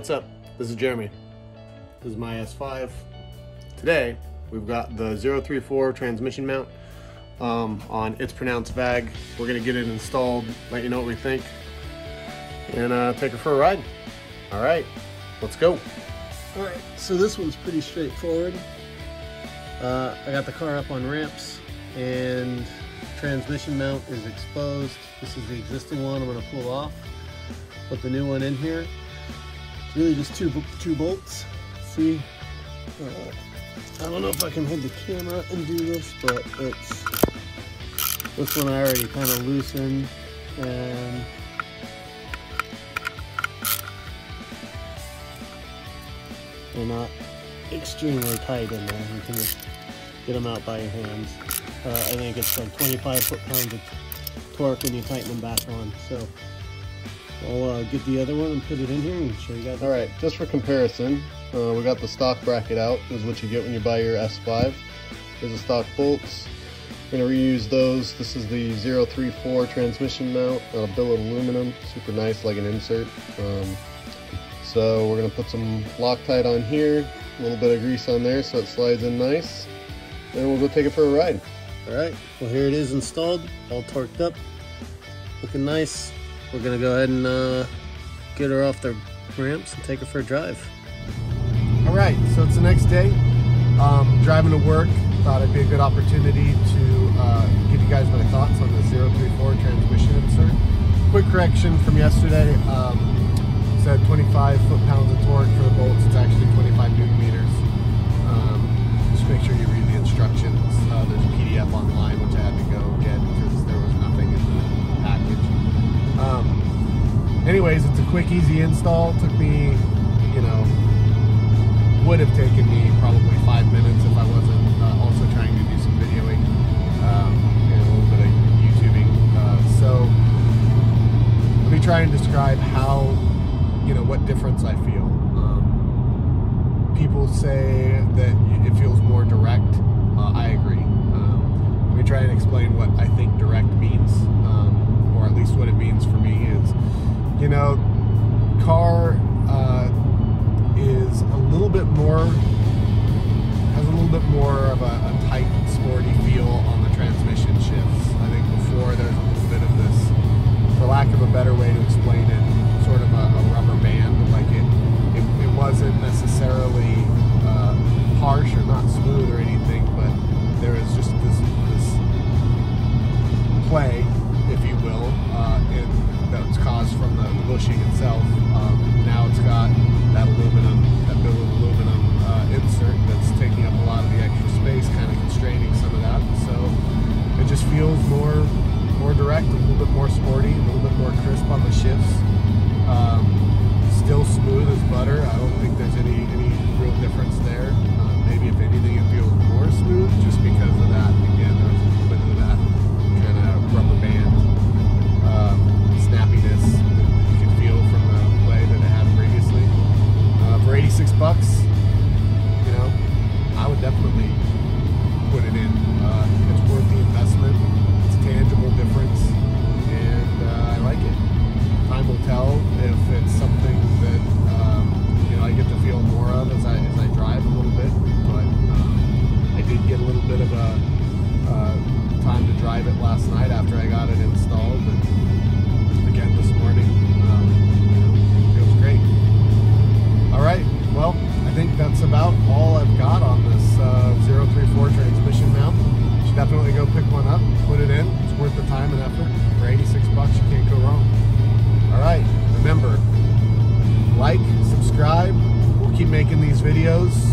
what's up? This is Jeremy. This is my S5. Today, we've got the 034 transmission mount on It's Pronounced VAG. We're gonna get it installed, let you know what we think, and take her for a ride. All right, let's go. All right, so this one's pretty straightforward. I got the car up on ramps and transmission mount is exposed. This is the existing one I'm gonna pull off. Put the new one in here. It's really just two bolts. See, I don't know if I can hold the camera and do this, but it's this one I already kind of loosened, and they're not extremely tight in there. You can just get them out by your hands. I think it's like 25 foot-pounds of torque when you tighten them back on. So I'll get the other one and put it in here and show you guys. All right, just for comparison, we got the stock bracket out. This is what you get when you buy your S5. Here's the stock bolts. We're gonna reuse those. This is the 034 transmission mount, a billet aluminum, super nice, like an insert. So we're gonna put some Loctite on here, a little bit of grease on there so it slides in nice, and we'll go take it for a ride. All right, well here it is installed, all torqued up, looking nice. We're gonna go ahead and get her off the ramps and take her for a drive. All right, so it's the next day. Driving to work, thought it'd be a good opportunity to give you guys my thoughts on the 034 transmission insert. Quick correction from yesterday. Said 25 foot-pounds of torque for the bolts. It's actually 25 newton meters. Just make sure you read the instructions. There's a PDF online, which I had to go get because there was nothing in the package. Anyways, it's a quick, easy install. Took me, you know, would have taken me probably 5 minutes if I wasn't also trying to do some videoing and a little bit of YouTubing. So let me try and describe how, you know, what difference I feel. People say that it feels more direct. I agree. Let me try and explain what I think direct means, or at least what it means for me is, you know, car is a little bit more, has a little bit more of a tight, sporty feel on the transmission shifts. I think before there's a little bit of this, for lack of a better way to explain it, sort of a rubber band. Like it wasn't necessarily harsh or not smooth or anything, but there is just this play, if you will, that's caused from the bushing itself. Now it's got that aluminum, that billet aluminum insert that's taking up a lot of the extra space, kind of constraining some of that. So it just feels more direct, a little bit more sporty, a little bit more crisp on the shifts. Still smooth as butter. I don't think there's any real difference there. Maybe if anything, it feels more smooth just because of that. Again, there's a little bit of that kind of rubber band snappiness that you can feel from the play that it had previously. For 86 bucks, you know, I would definitely put it in. It's worth the investment. It's a tangible difference, and I like it. Time will tell if it's something that you know, I get to feel more of as I drive a little bit. But I did get a little bit of a time to drive it last night after I got it installed, and again this morning. You know, it feels great. All right, well, I think that's about all I've got on this 034 transmission mount. You should definitely go pick one up, put it in. It's worth the time and effort. For 86 bucks, you can't go wrong. All right, remember, like, subscribe. We'll keep making these videos.